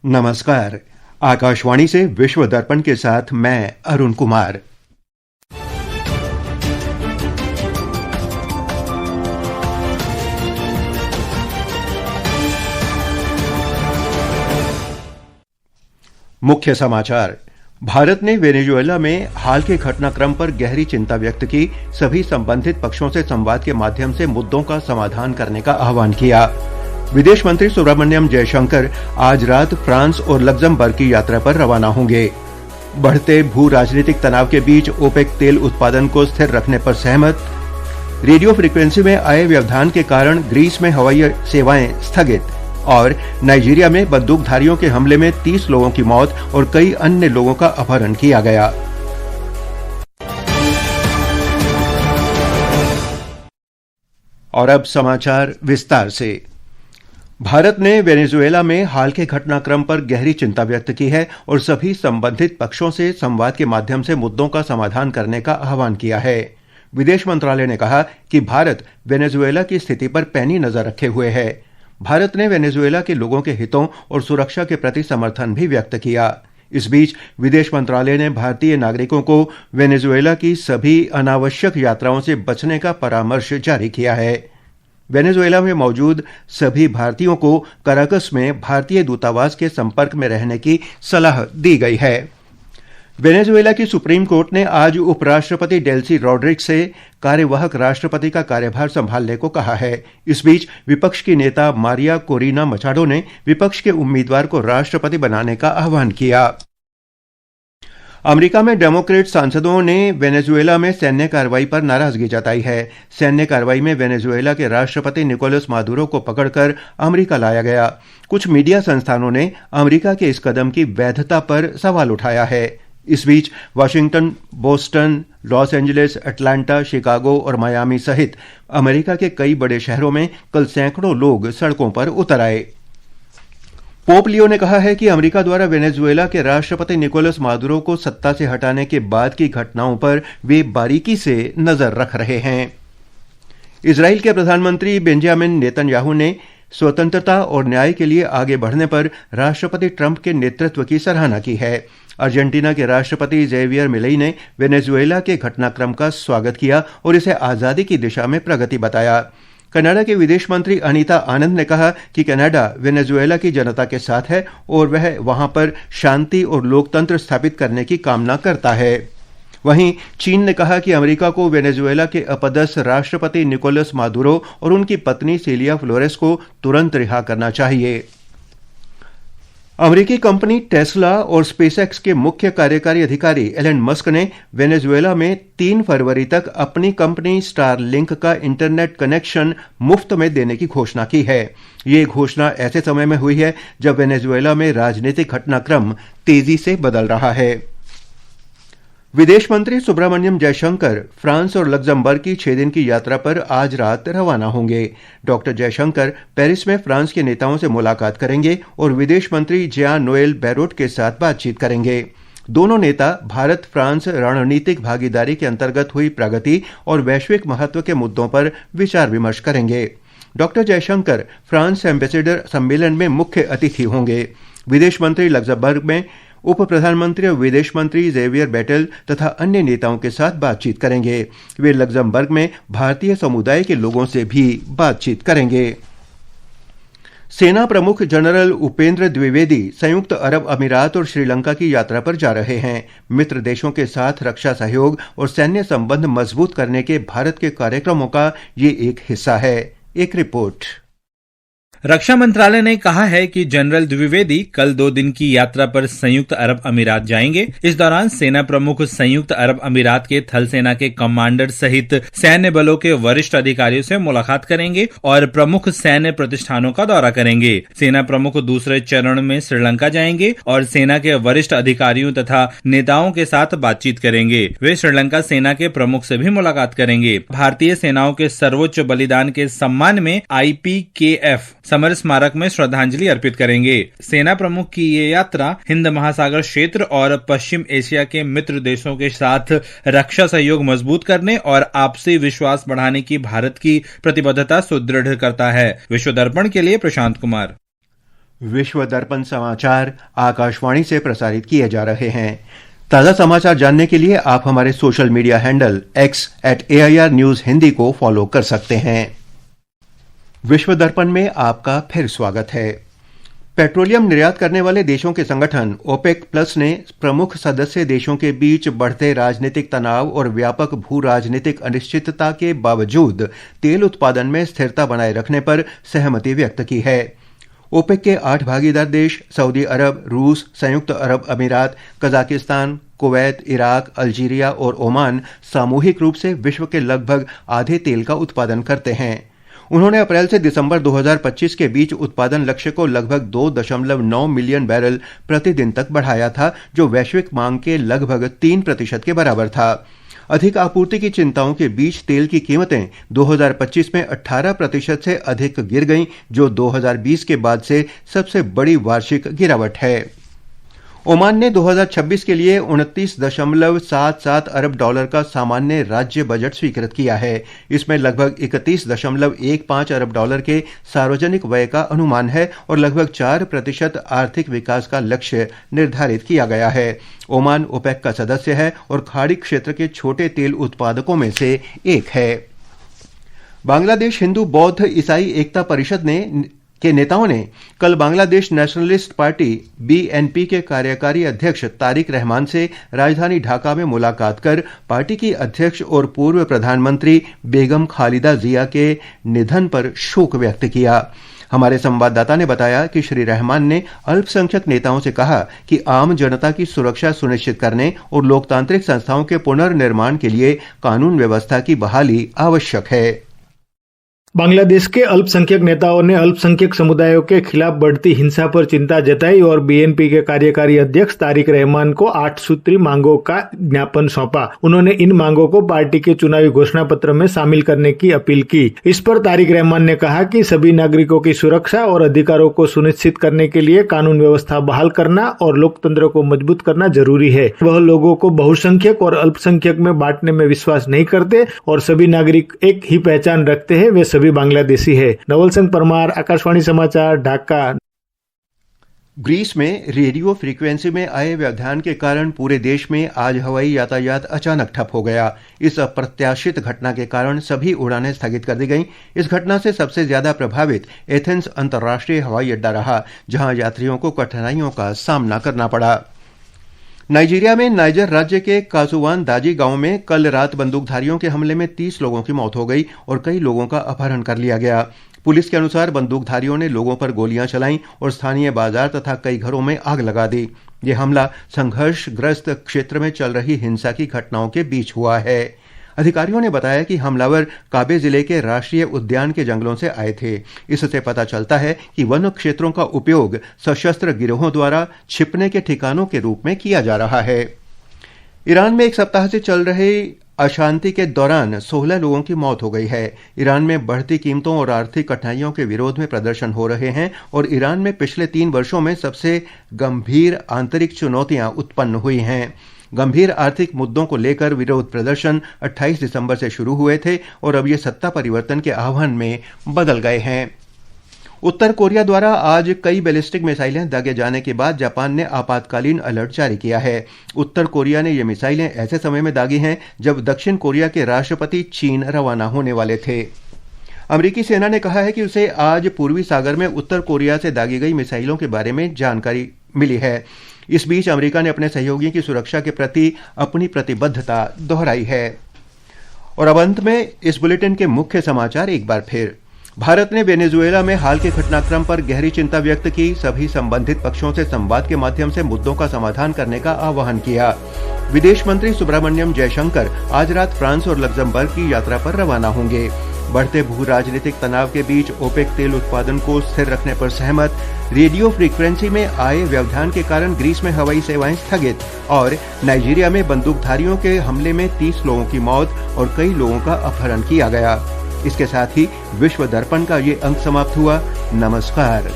नमस्कार। आकाशवाणी से विश्व दर्पण के साथ मैं अरुण कुमार। मुख्य समाचार। भारत ने वेनेजुएला में हाल के घटनाक्रम पर गहरी चिंता व्यक्त की, सभी संबंधित पक्षों से संवाद के माध्यम से मुद्दों का समाधान करने का आह्वान किया। विदेश मंत्री सुब्रमण्यम जयशंकर आज रात फ्रांस और लग्जमबर्ग की यात्रा पर रवाना होंगे। बढ़ते भू राजनीतिक तनाव के बीच ओपेक तेल उत्पादन को स्थिर रखने पर सहमत। रेडियो फ्रीक्वेंसी में आए व्यवधान के कारण ग्रीस में हवाई सेवाएं स्थगित। और नाइजीरिया में बंदूकधारियों के हमले में 30 लोगों की मौत और कई अन्य लोगों का अपहरण किया गया। और अब समाचार विस्तार से। भारत ने वेनेजुएला में हाल के घटनाक्रम पर गहरी चिंता व्यक्त की है और सभी संबंधित पक्षों से संवाद के माध्यम से मुद्दों का समाधान करने का आह्वान किया है। विदेश मंत्रालय ने कहा कि भारत वेनेजुएला की स्थिति पर पैनी नजर रखे हुए है। भारत ने वेनेजुएला के लोगों के हितों और सुरक्षा के प्रति समर्थन भी व्यक्त किया। इस बीच विदेश मंत्रालय ने भारतीय नागरिकों को वेनेजुएला की सभी अनावश्यक यात्राओं से बचने का परामर्श जारी किया है। वेनेजुएला में मौजूद सभी भारतीयों को कराकस में भारतीय दूतावास के संपर्क में रहने की सलाह दी गई है। वेनेजुएला की सुप्रीम कोर्ट ने आज उपराष्ट्रपति डेल्सी रॉड्रिग्स से कार्यवाहक राष्ट्रपति का कार्यभार संभालने को कहा है। इस बीच विपक्ष की नेता मारिया कोरिना मचाडो ने विपक्ष के उम्मीदवार को राष्ट्रपति बनाने का आह्वान किया। अमेरिका में डेमोक्रेट सांसदों ने वेनेजुएला में सैन्य कार्रवाई पर नाराजगी जताई है। सैन्य कार्रवाई में वेनेजुएला के राष्ट्रपति निकोलस मादुरो को पकड़कर अमेरिका लाया गया। कुछ मीडिया संस्थानों ने अमेरिका के इस कदम की वैधता पर सवाल उठाया है। इस बीच Washington, Boston, Los Angeles, Atlanta, Chicago और मायामी सहित अमेरिका के कई बड़े शहरों में कल सैकड़ों लोग सड़कों पर उतर आए। पोप लियो ने कहा है कि अमेरिका द्वारा वेनेजुएला के राष्ट्रपति निकोलस मादुरो को सत्ता से हटाने के बाद की घटनाओं पर वे बारीकी से नजर रख रहे हैं। इजराइल के प्रधानमंत्री बेंजामिन नेतन्याहू ने स्वतंत्रता और न्याय के लिए आगे बढ़ने पर राष्ट्रपति ट्रंप के नेतृत्व की सराहना की है। अर्जेंटीना के राष्ट्रपति जेवियर मिलेई ने वेनेजुएला के घटनाक्रम का स्वागत किया और इसे आजादी की दिशा में प्रगति बताया। कनाडा के विदेश मंत्री अनीता आनंद ने कहा कि कनाडा वेनेजुएला की जनता के साथ है और वह वहां पर शांति और लोकतंत्र स्थापित करने की कामना करता है। वहीं चीन ने कहा कि अमेरिका को वेनेजुएला के अपदस्थ राष्ट्रपति निकोलस मादुरो और उनकी पत्नी सेलिया फ्लोरेस को तुरंत रिहा करना चाहिए। अमेरिकी कंपनी टेस्ला और स्पेसएक्स के मुख्य कार्यकारी अधिकारी एलन मस्क ने वेनेजुएला में 3 फरवरी तक अपनी कंपनी स्टारलिंक का इंटरनेट कनेक्शन मुफ्त में देने की घोषणा की है। ये घोषणा ऐसे समय में हुई है जब वेनेजुएला में राजनीतिक घटनाक्रम तेजी से बदल रहा है। विदेश मंत्री सुब्रमण्यम जयशंकर फ्रांस और लग्जमबर्ग की 6 दिन की यात्रा पर आज रात रवाना होंगे। डॉक्टर जयशंकर पेरिस में फ्रांस के नेताओं से मुलाकात करेंगे और विदेश मंत्री जियान नोएल बैरोट के साथ बातचीत करेंगे। दोनों नेता भारत फ्रांस रणनीतिक भागीदारी के अंतर्गत हुई प्रगति और वैश्विक महत्व के मुद्दों पर विचार विमर्श करेंगे। डॉक्टर जयशंकर फ्रांस एम्बेसडर सम्मेलन में मुख्य अतिथि होंगे। विदेश मंत्री लग्जमबर्ग में उप प्रधानमंत्री और विदेश मंत्री जेवियर बेटेल तथा अन्य नेताओं के साथ बातचीत करेंगे। वे लग्जमबर्ग में भारतीय समुदाय के लोगों से भी बातचीत करेंगे। सेना प्रमुख जनरल उपेंद्र द्विवेदी संयुक्त अरब अमीरात और श्रीलंका की यात्रा पर जा रहे हैं। मित्र देशों के साथ रक्षा सहयोग और सैन्य संबंध मजबूत करने के भारत के कार्यक्रमों का ये एक हिस्सा है। एक रिपोर्ट। रक्षा मंत्रालय ने कहा है कि जनरल द्विवेदी कल 2 दिन की यात्रा पर संयुक्त अरब अमीरात जाएंगे। इस दौरान सेना प्रमुख संयुक्त अरब अमीरात के थल सेना के कमांडर सहित सैन्य बलों के वरिष्ठ अधिकारियों से मुलाकात करेंगे और प्रमुख सैन्य प्रतिष्ठानों का दौरा करेंगे। सेना प्रमुख दूसरे चरण में श्रीलंका जाएंगे और सेना के वरिष्ठ अधिकारियों तथा नेताओं के साथ बातचीत करेंगे। वे श्रीलंका सेना के प्रमुख से भी मुलाकात करेंगे। भारतीय सेनाओं के सर्वोच्च बलिदान के सम्मान में IPKF समर स्मारक में श्रद्धांजलि अर्पित करेंगे। सेना प्रमुख की ये यात्रा हिंद महासागर क्षेत्र और पश्चिम एशिया के मित्र देशों के साथ रक्षा सहयोग मजबूत करने और आपसी विश्वास बढ़ाने की भारत की प्रतिबद्धता सुदृढ़ करता है। विश्व दर्पण के लिए प्रशांत कुमार। विश्व दर्पण समाचार आकाशवाणी से प्रसारित किए जा रहे हैं। ताज़ा समाचार जानने के लिए आप हमारे social media handle x@AIR News Hindi को फॉलो कर सकते हैं। विश्व दर्पण में आपका फिर स्वागत है। पेट्रोलियम निर्यात करने वाले देशों के संगठन ओपेक प्लस ने प्रमुख सदस्य देशों के बीच बढ़ते राजनीतिक तनाव और व्यापक भू राजनीतिक अनिश्चितता के बावजूद तेल उत्पादन में स्थिरता बनाए रखने पर सहमति व्यक्त की है। ओपेक के 8 भागीदार देश सऊदी अरब, रूस, संयुक्त अरब अमीरात, कजाकिस्तान, कुवैत, इराक, अल्जीरिया और ओमान सामूहिक रूप से विश्व के लगभग आधे तेल का उत्पादन करते हैं। उन्होंने अप्रैल से दिसंबर 2025 के बीच उत्पादन लक्ष्य को लगभग 2.9 मिलियन बैरल प्रतिदिन तक बढ़ाया था, जो वैश्विक मांग के लगभग 3% के बराबर था। अधिक आपूर्ति की चिंताओं के बीच तेल की कीमतें 2025 में 18% से अधिक गिर गईं, जो 2020 के बाद से सबसे बड़ी वार्षिक गिरावट है। ओमान ने 2026 के लिए 29.77 अरब डॉलर का सामान्य राज्य बजट स्वीकृत किया है। इसमें लगभग 31.15 अरब डॉलर के सार्वजनिक व्यय का अनुमान है और लगभग 4% आर्थिक विकास का लक्ष्य निर्धारित किया गया है। ओमान ओपेक का सदस्य है और खाड़ी क्षेत्र के छोटे तेल उत्पादकों में से एक है। बांग्लादेश हिंदू बौद्ध ईसाई एकता परिषद के नेताओं ने कल बांग्लादेश नेशनलिस्ट पार्टी BNP के कार्यकारी अध्यक्ष तारिक रहमान से राजधानी ढाका में मुलाकात कर पार्टी की अध्यक्ष और पूर्व प्रधानमंत्री बेगम खालिदा जिया के निधन पर शोक व्यक्त किया। हमारे संवाददाता ने बताया कि श्री रहमान ने अल्पसंख्यक नेताओं से कहा कि आम जनता की सुरक्षा सुनिश्चित करने और लोकतांत्रिक संस्थाओं के पुनर्निर्माण के लिए कानून व्यवस्था की बहाली आवश्यक है। बांग्लादेश के अल्पसंख्यक नेताओं ने अल्पसंख्यक समुदायों के खिलाफ बढ़ती हिंसा पर चिंता जताई और BNP के कार्यकारी अध्यक्ष तारिक रहमान को 8 सूत्री मांगों का ज्ञापन सौंपा। उन्होंने इन मांगों को पार्टी के चुनावी घोषणा पत्र में शामिल करने की अपील की। इस पर तारिक रहमान ने कहा कि सभी नागरिकों की सुरक्षा और अधिकारों को सुनिश्चित करने के लिए कानून व्यवस्था बहाल करना और लोकतंत्र को मजबूत करना जरूरी है। वह लोगों को बहुसंख्यक और अल्पसंख्यक में बांटने में विश्वास नहीं करते और सभी नागरिक एक ही पहचान रखते हैं, वे सभी बांग्लादेशी है। नवल सिंह परमार, आकाशवाणी समाचार, ढाका। ग्रीस में रेडियो फ्रीक्वेंसी में आए व्यवधान के कारण पूरे देश में आज हवाई यातायात अचानक ठप हो गया। इस अप्रत्याशित घटना के कारण सभी उड़ानें स्थगित कर दी गईं। इस घटना से सबसे ज्यादा प्रभावित एथेंस अंतर्राष्ट्रीय हवाई अड्डा रहा, जहां यात्रियों को कठिनाइयों का सामना करना पड़ा। नाइजीरिया में नाइजर राज्य के कासुवान दाजी गांव में कल रात बंदूकधारियों के हमले में 30 लोगों की मौत हो गई और कई लोगों का अपहरण कर लिया गया। पुलिस के अनुसार बंदूकधारियों ने लोगों पर गोलियां चलाईं और स्थानीय बाजार तथा कई घरों में आग लगा दी। यह हमला संघर्षग्रस्त क्षेत्र में चल रही हिंसा की घटनाओं के बीच हुआ है। अधिकारियों ने बताया कि हमलावर काबे जिले के राष्ट्रीय उद्यान के जंगलों से आए थे। इससे पता चलता है कि वन क्षेत्रों का उपयोग सशस्त्र गिरोहों द्वारा छिपने के ठिकानों के रूप में किया जा रहा है। ईरान में एक सप्ताह से चल रही अशांति के दौरान 16 लोगों की मौत हो गई है। ईरान में बढ़ती कीमतों और आर्थिक कठिनाइयों के विरोध में प्रदर्शन हो रहे हैं और ईरान में पिछले 3 वर्षों में सबसे गंभीर आंतरिक चुनौतियां उत्पन्न हुई हैं। गंभीर आर्थिक मुद्दों को लेकर विरोध प्रदर्शन 28 दिसंबर से शुरू हुए थे और अब ये सत्ता परिवर्तन के आह्वान में बदल गए हैं। उत्तर कोरिया द्वारा आज कई बैलिस्टिक मिसाइलें दागे जाने के बाद जापान ने आपातकालीन अलर्ट जारी किया है। उत्तर कोरिया ने ये मिसाइलें ऐसे समय में दागी हैं जब दक्षिण कोरिया के राष्ट्रपति चीन रवाना होने वाले थे। अमेरिकी सेना ने कहा है कि उसे आज पूर्वी सागर में उत्तर कोरिया से दागी गई मिसाइलों के बारे में जानकारी मिली है। इस बीच अमेरिका ने अपने सहयोगियों की सुरक्षा के प्रति अपनी प्रतिबद्धता दोहराई है। और अब अंत में इस बुलेटिन के मुख्य समाचार एक बार फिर। भारत ने वेनेजुएला में हाल के घटनाक्रम पर गहरी चिंता व्यक्त की, सभी संबंधित पक्षों से संवाद के माध्यम से मुद्दों का समाधान करने का आह्वान किया। विदेश मंत्री सुब्रमण्यम जयशंकर आज रात फ्रांस और लग्जमबर्ग की यात्रा पर रवाना होंगे। बढ़ते भू राजनीतिक तनाव के बीच ओपेक तेल उत्पादन को स्थिर रखने पर सहमत। रेडियो फ्रीक्वेंसी में आए व्यवधान के कारण ग्रीस में हवाई सेवाएं स्थगित और नाइजीरिया में बंदूकधारियों के हमले में 30 लोगों की मौत और कई लोगों का अपहरण किया गया। इसके साथ ही विश्व दर्पण का ये अंक समाप्त हुआ। नमस्कार।